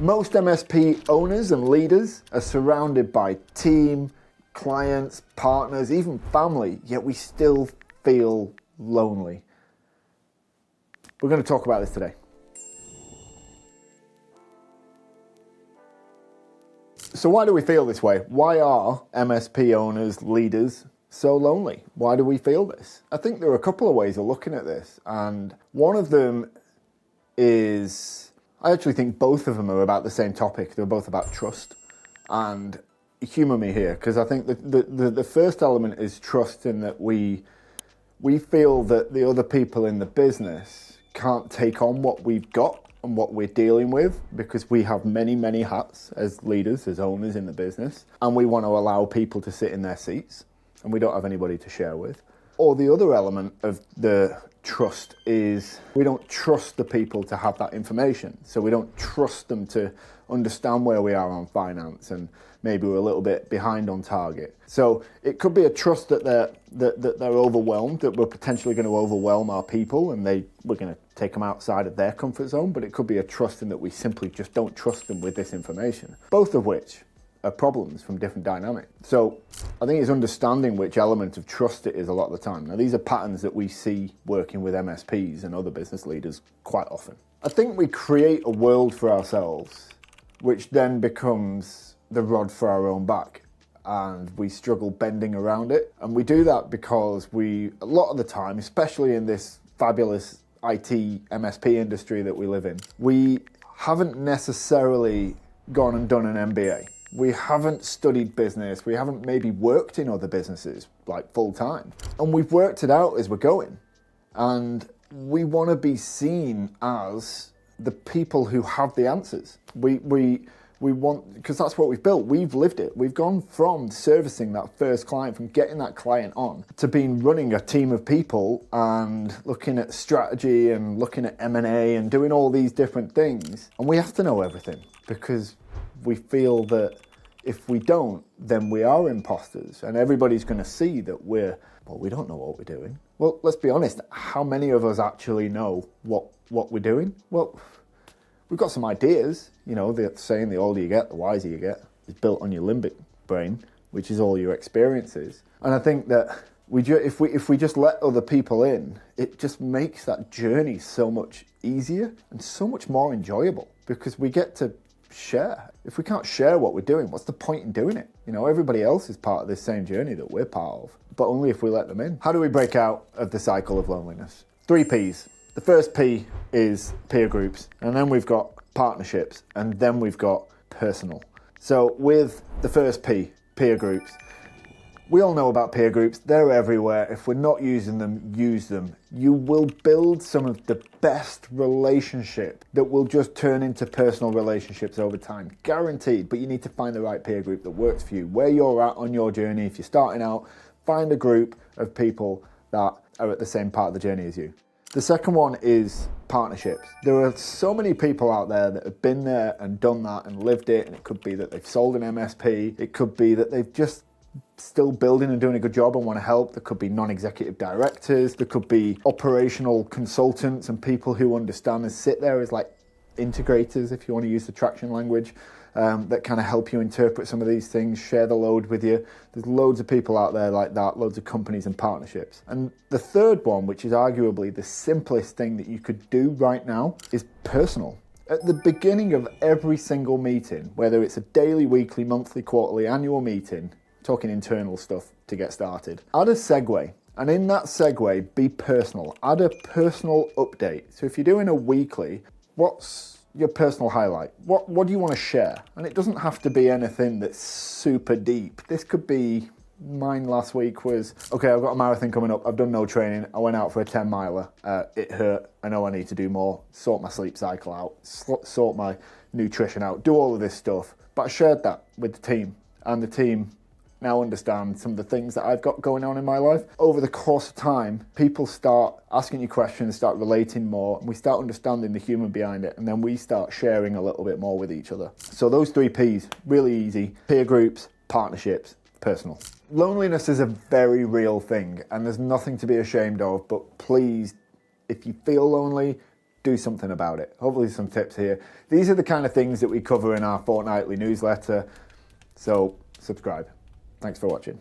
Most MSP owners and leaders are surrounded by team, clients, partners, even family, yet we still feel lonely. We're going to talk about this today. So why do we feel this way? Why are MSP owners, leaders so lonely? Why do we feel this? I think there are a couple of ways of looking at this, and one of them is, I actually think both of them are about the same topic. They're both about trust. And humour me here, because I think the first element is trust, in that we feel that the other people in the business can't take on what we've got and what we're dealing with, because we have many, many hats as leaders, as owners in the business, and we want to allow people to sit in their seats, and we don't have anybody to share with. Or the other element of the trust is we don't trust the people to have that information. So we don't trust them to understand where we are on finance, and maybe we're a little bit behind on target. So it could be a trust that they're overwhelmed, that we're potentially going to overwhelm our people and we're going to take them outside of their comfort zone. But it could be a trust in that we simply just don't trust them with this information. Both of which are problems from different dynamics. So I think it's understanding which element of trust it is a lot of the time. Now, these are patterns that we see working with MSPs and other business leaders quite often. I think we create a world for ourselves, which then becomes the rod for our own back, and we struggle bending around it. And we do that because a lot of the time, especially in this fabulous IT MSP industry that we live in, we haven't necessarily gone and done an MBA. We haven't studied business. We haven't maybe worked in other businesses like full time. And we've worked it out as we're going. And we want to be seen as the people who have the answers. We want, because that's what we've built. We've lived it. We've gone from servicing that first client, from getting that client on, to running a team of people and looking at strategy and looking at M&A and doing all these different things. And we have to know everything, because we feel that if we don't, then we are imposters, and everybody's going to see that we don't know what we're doing. Well, let's be honest, how many of us actually know what we're doing? Well, we've got some ideas. You know, the saying, the older you get, the wiser you get, is built on your limbic brain, which is all your experiences. And I think that if we just let other people in, it just makes that journey so much easier and so much more enjoyable, because we get to share. If we can't share what we're doing, what's the point in doing it? You know, everybody else is part of this same journey that we're part of, but only if we let them in. How do we break out of the cycle of loneliness? 3 P's. The first P is peer groups, and then we've got partnerships, and then we've got personal. So with the first P, peer groups, we all know about peer groups. They're everywhere. If we're not using them, use them. You will build some of the best relationship that will just turn into personal relationships over time. Guaranteed, but you need to find the right peer group that works for you. Where you're at on your journey, if you're starting out, find a group of people that are at the same part of the journey as you. The second one is partnerships. There are so many people out there that have been there and done that and lived it, and it could be that they've sold an MSP. It could be that they've just still building and doing a good job and want to help. There could be non-executive directors. There could be operational consultants and people who understand and sit there as like integrators, if you want to use the traction language, that kind of help you interpret some of these things, share the load with you. There's loads of people out there like that, loads of companies and partnerships. And the third one, which is arguably the simplest thing that you could do right now, is personal. At the beginning of every single meeting, whether it's a daily, weekly, monthly, quarterly, annual meeting, talking internal stuff to get started, add a segue. And in that segue, be personal. Add a personal update. So if you're doing a weekly, what's your personal highlight? What do you want to share? And it doesn't have to be anything that's super deep. This could be, mine last week was, okay, I've got a marathon coming up. I've done no training. I went out for a 10 miler. It hurt. I know I need to do more. Sort my sleep cycle out. Sort my nutrition out. Do all of this stuff. But I shared that with the team, and the team now understand some of the things that I've got going on in my life. Over the course of time, people start asking you questions, start relating more, and we start understanding the human behind it, and then we start sharing a little bit more with each other. So those 3 Ps, really easy: peer groups, partnerships, personal. Loneliness is a very real thing, and there's nothing to be ashamed of, but please, if you feel lonely, do something about it. Hopefully some tips here. These are the kind of things that we cover in our fortnightly newsletter, so subscribe. Thanks for watching.